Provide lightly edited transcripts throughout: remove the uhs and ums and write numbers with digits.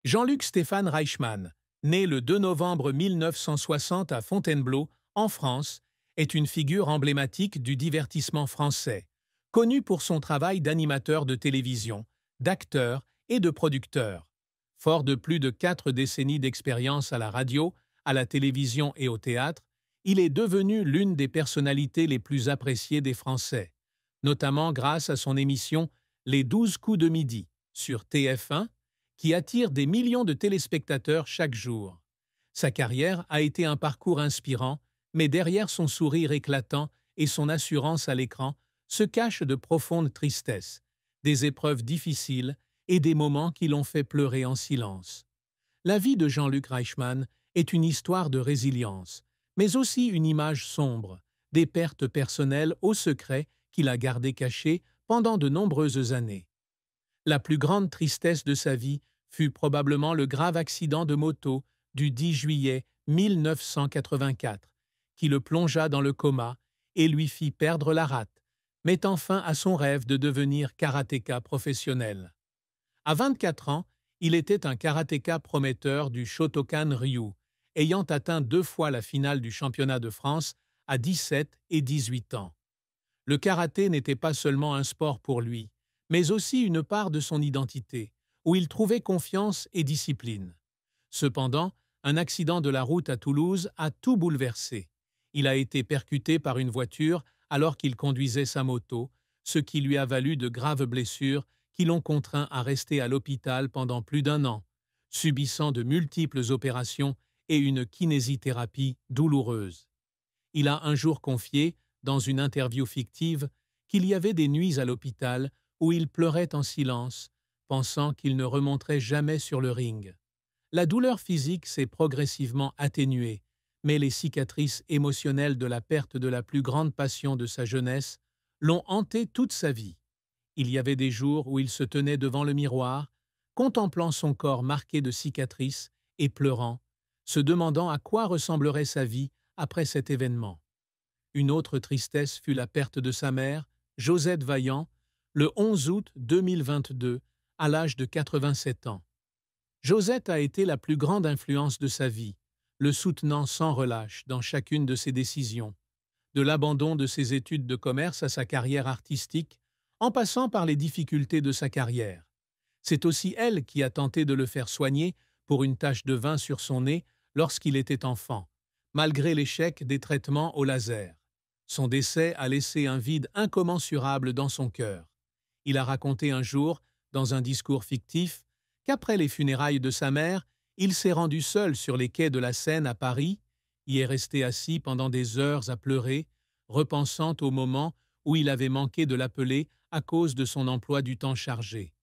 Jean-Luc Stéphane Reichmann, né le 2 novembre 1960 à Fontainebleau, en France, est une figure emblématique du divertissement français, connu pour son travail d'animateur de télévision, d'acteur et de producteur. Fort de plus de 4 décennies d'expérience à la radio, à la télévision et au théâtre, il est devenu l'une des personnalités les plus appréciées des Français, notamment grâce à son émission Les 12 coups de midi sur TF1, qui attire des millions de téléspectateurs chaque jour. Sa carrière a été un parcours inspirant, mais derrière son sourire éclatant et son assurance à l'écran se cachent de profondes tristesses, des épreuves difficiles et des moments qui l'ont fait pleurer en silence. La vie de Jean-Luc Reichmann est une histoire de résilience, mais aussi une image sombre, des pertes personnelles au secret qu'il a gardé cachées pendant de nombreuses années. La plus grande tristesse de sa vie fut probablement le grave accident de moto du 10 juillet 1984, qui le plongea dans le coma et lui fit perdre la rate, mettant fin à son rêve de devenir karatéka professionnel. À 24 ans, il était un karatéka prometteur du Shotokan-ryu, ayant atteint 2 fois la finale du championnat de France à 17 et 18 ans. Le karaté n'était pas seulement un sport pour lui, mais aussi une part de son identité, où il trouvait confiance et discipline. Cependant, un accident de la route à Toulouse a tout bouleversé. Il a été percuté par une voiture alors qu'il conduisait sa moto, ce qui lui a valu de graves blessures qui l'ont contraint à rester à l'hôpital pendant plus d'1 an, subissant de multiples opérations et une kinésithérapie douloureuse. Il a un jour confié, dans une interview fictive, qu'il y avait des nuits à l'hôpital où il pleurait en silence, pensant qu'il ne remonterait jamais sur le ring. La douleur physique s'est progressivement atténuée, mais les cicatrices émotionnelles de la perte de la plus grande passion de sa jeunesse l'ont hanté toute sa vie. Il y avait des jours où il se tenait devant le miroir, contemplant son corps marqué de cicatrices et pleurant, se demandant à quoi ressemblerait sa vie après cet événement. Une autre tristesse fut la perte de sa mère, Josette Vaillant, le 11 août 2022, à l'âge de 87 ans. Josette a été la plus grande influence de sa vie, le soutenant sans relâche dans chacune de ses décisions, de l'abandon de ses études de commerce à sa carrière artistique, en passant par les difficultés de sa carrière. C'est aussi elle qui a tenté de le faire soigner pour une tache de vin sur son nez lorsqu'il était enfant, malgré l'échec des traitements au laser. Son décès a laissé un vide incommensurable dans son cœur. Il a raconté un jour, dans un discours fictif, qu'après les funérailles de sa mère, il s'est rendu seul sur les quais de la Seine à Paris, y est resté assis pendant des heures à pleurer, repensant au moment où il avait manqué de l'appeler à cause de son emploi du temps chargé.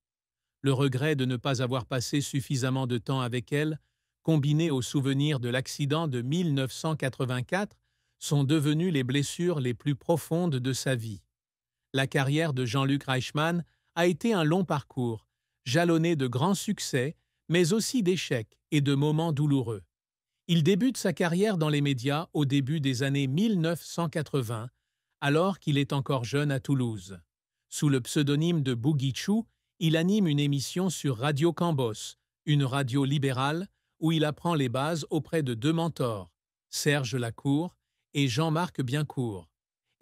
Le regret de ne pas avoir passé suffisamment de temps avec elle, combiné au souvenir de l'accident de 1984, sont devenues les blessures les plus profondes de sa vie. La carrière de Jean-Luc Reichmann a été un long parcours, jalonné de grands succès, mais aussi d'échecs et de moments douloureux. Il débute sa carrière dans les médias au début des années 1980, alors qu'il est encore jeune à Toulouse. Sous le pseudonyme de Boogie Chou, il anime une émission sur Radio Cambos, une radio libérale, où il apprend les bases auprès de 2 mentors, Serge Lacour et Jean-Marc Biencourt.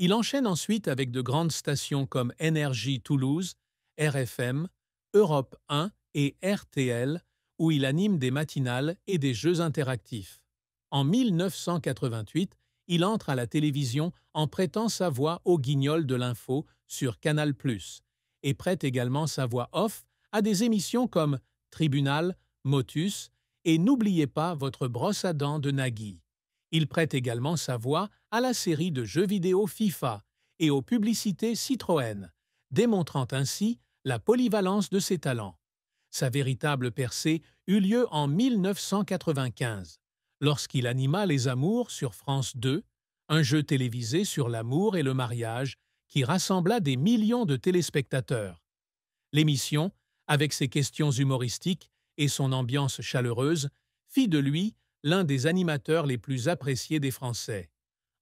Il enchaîne ensuite avec de grandes stations comme Énergie Toulouse, RFM, Europe 1 et RTL, où il anime des matinales et des jeux interactifs. En 1988, il entre à la télévision en prêtant sa voix au Guignol de l'info sur Canal+, et prête également sa voix off à des émissions comme Tribunal, Motus et N'oubliez pas votre brosse à dents de Nagui. Il prête également sa voix à la série de jeux vidéo FIFA et aux publicités Citroën, démontrant ainsi la polyvalence de ses talents. Sa véritable percée eut lieu en 1995, lorsqu'il anima Les Amours sur France 2, un jeu télévisé sur l'amour et le mariage qui rassembla des millions de téléspectateurs. L'émission, avec ses questions humoristiques et son ambiance chaleureuse, fit de lui l'un des animateurs les plus appréciés des Français.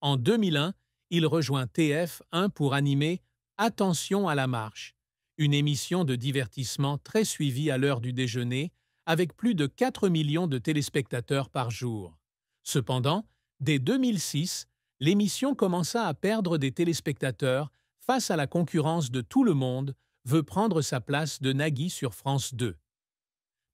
En 2001, il rejoint TF1 pour animer Attention à la marche, une émission de divertissement très suivie à l'heure du déjeuner, avec plus de 4 millions de téléspectateurs par jour. Cependant, dès 2006, l'émission commença à perdre des téléspectateurs face à la concurrence de Tout le monde veut prendre sa place de Nagui sur France 2.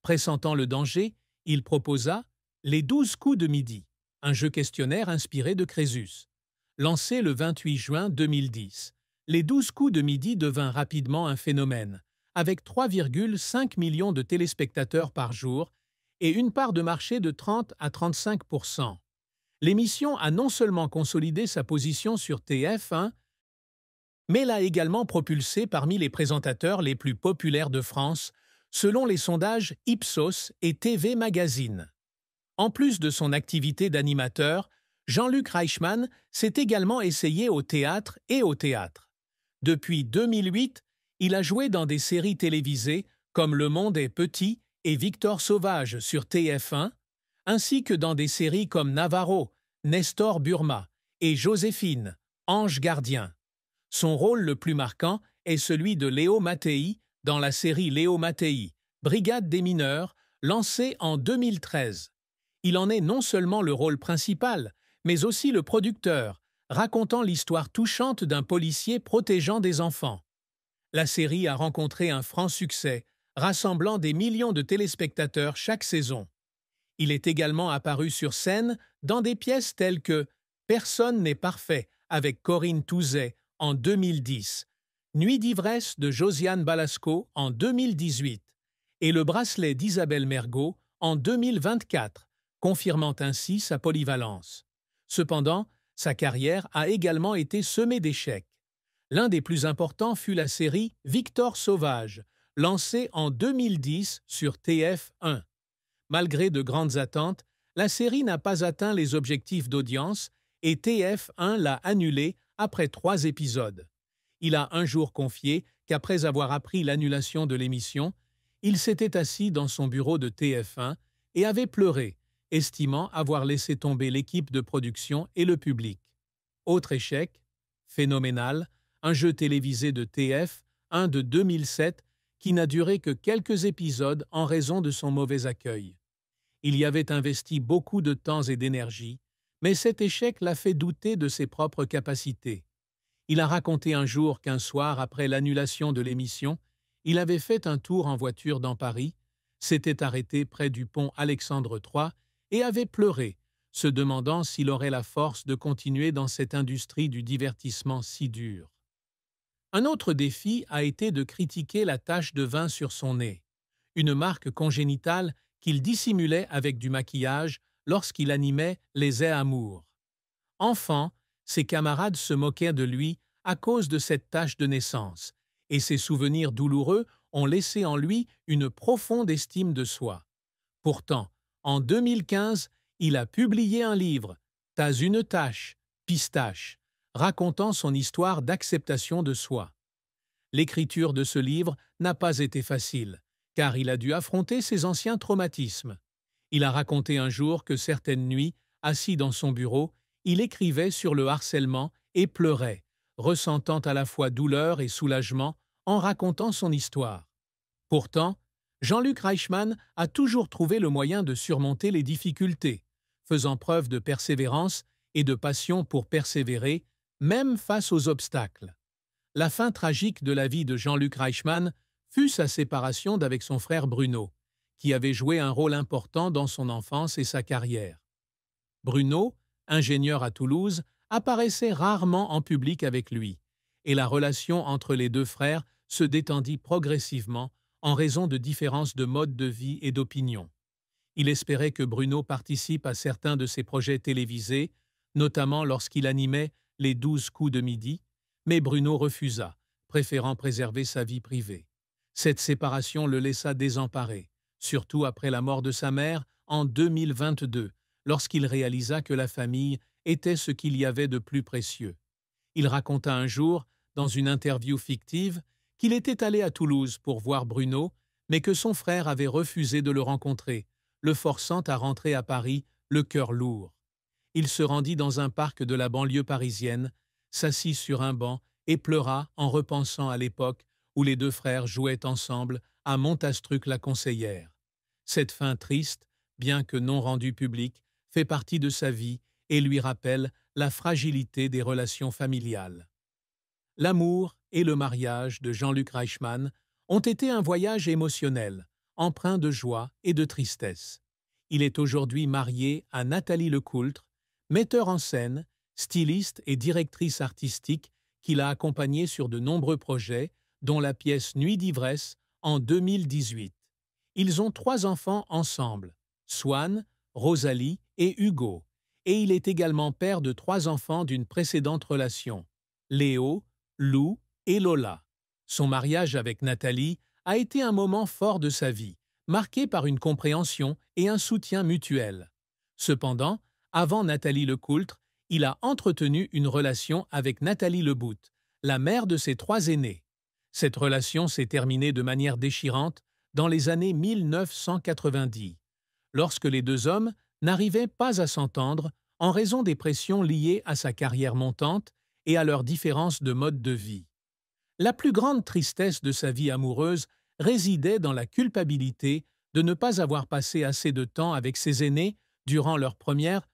Pressentant le danger, il proposa Les 12 coups de midi, un jeu questionnaire inspiré de Crésus. Lancé le 28 juin 2010, Les 12 coups de midi devint rapidement un phénomène, avec 3,5 millions de téléspectateurs par jour et une part de marché de 30 à 35%. L'émission a non seulement consolidé sa position sur TF1, mais l'a également propulsé parmi les présentateurs les plus populaires de France, selon les sondages Ipsos et TV Magazine. En plus de son activité d'animateur, Jean-Luc Reichmann s'est également essayé au théâtre et au théâtre. Depuis 2008, il a joué dans des séries télévisées comme Le Monde est petit et Victor Sauvage sur TF1, ainsi que dans des séries comme Navarro, Nestor Burma et Joséphine, Ange gardien. Son rôle le plus marquant est celui de Léo Mattei dans la série Léo Mattei, Brigade des mineurs, lancée en 2013. Il en est non seulement le rôle principal, mais aussi le producteur, racontant l'histoire touchante d'un policier protégeant des enfants. La série a rencontré un franc succès, rassemblant des millions de téléspectateurs chaque saison. Il est également apparu sur scène dans des pièces telles que Personne n'est parfait avec Corinne Touzet en 2010, Nuit d'ivresse de Josiane Balasco en 2018 et Le bracelet d'Isabelle Mergo en 2024, confirmant ainsi sa polyvalence. Cependant, sa carrière a également été semée d'échecs. L'un des plus importants fut la série Victor Sauvage, lancée en 2010 sur TF1. Malgré de grandes attentes, la série n'a pas atteint les objectifs d'audience et TF1 l'a annulée après 3 épisodes. Il a un jour confié qu'après avoir appris l'annulation de l'émission, il s'était assis dans son bureau de TF1 et avait pleuré, estimant avoir laissé tomber l'équipe de production et le public. Autre échec, Phénoménal, un jeu télévisé de TF1 de 2007 qui n'a duré que quelques épisodes en raison de son mauvais accueil. Il y avait investi beaucoup de temps et d'énergie, mais cet échec l'a fait douter de ses propres capacités. Il a raconté un jour qu'un soir, après l'annulation de l'émission, il avait fait un tour en voiture dans Paris, s'était arrêté près du pont Alexandre III et avait pleuré, se demandant s'il aurait la force de continuer dans cette industrie du divertissement si dure. Un autre défi a été de critiquer la tache de vin sur son nez, une marque congénitale qu'il dissimulait avec du maquillage lorsqu'il animait Les Ais Amours. Enfant, ses camarades se moquaient de lui à cause de cette tache de naissance, et ses souvenirs douloureux ont laissé en lui une profonde estime de soi. Pourtant, en 2015, il a publié un livre, T'as une tache, pistache, racontant son histoire d'acceptation de soi. L'écriture de ce livre n'a pas été facile, car il a dû affronter ses anciens traumatismes. Il a raconté un jour que certaines nuits, assis dans son bureau, il écrivait sur le harcèlement et pleurait, ressentant à la fois douleur et soulagement en racontant son histoire. Pourtant, Jean-Luc Reichmann a toujours trouvé le moyen de surmonter les difficultés, faisant preuve de persévérance et de passion pour persévérer, même face aux obstacles. La fin tragique de la vie de Jean-Luc Reichmann fut sa séparation d'avec son frère Bruno, qui avait joué un rôle important dans son enfance et sa carrière. Bruno, ingénieur à Toulouse, apparaissait rarement en public avec lui, et la relation entre les deux frères se détendit progressivement en raison de différences de mode de vie et d'opinion. Il espérait que Bruno participe à certains de ses projets télévisés, notamment lorsqu'il animait Les 12 coups de midi, mais Bruno refusa, préférant préserver sa vie privée. Cette séparation le laissa désemparé, surtout après la mort de sa mère en 2022, lorsqu'il réalisa que la famille était ce qu'il y avait de plus précieux. Il raconta un jour, dans une interview fictive, qu'il était allé à Toulouse pour voir Bruno, mais que son frère avait refusé de le rencontrer, le forçant à rentrer à Paris, le cœur lourd. Il se rendit dans un parc de la banlieue parisienne, s'assit sur un banc et pleura en repensant à l'époque où les deux frères jouaient ensemble à Montastruc-la-Conseillère. Cette fin triste, bien que non rendue publique, fait partie de sa vie et lui rappelle la fragilité des relations familiales. L'amour et le mariage de Jean-Luc Reichmann ont été un voyage émotionnel, empreint de joie et de tristesse. Il est aujourd'hui marié à Nathalie Lecoultre, metteur en scène, styliste et directrice artistique qui l'a accompagné sur de nombreux projets, dont la pièce Nuit d'ivresse en 2018. Ils ont 3 enfants ensemble, Swan, Rosalie et Hugo, et il est également père de 3 enfants d'une précédente relation, Léo, Lou et Lola. Son mariage avec Nathalie a été un moment fort de sa vie, marqué par une compréhension et un soutien mutuel. Cependant, avant Nathalie Lecoultre, il a entretenu une relation avec Nathalie Lebout, la mère de ses 3 aînés. Cette relation s'est terminée de manière déchirante dans les années 1990, lorsque les 2 hommes n'arrivaient pas à s'entendre en raison des pressions liées à sa carrière montante et à leur différence de mode de vie. La plus grande tristesse de sa vie amoureuse résidait dans la culpabilité de ne pas avoir passé assez de temps avec ses aînés durant leur première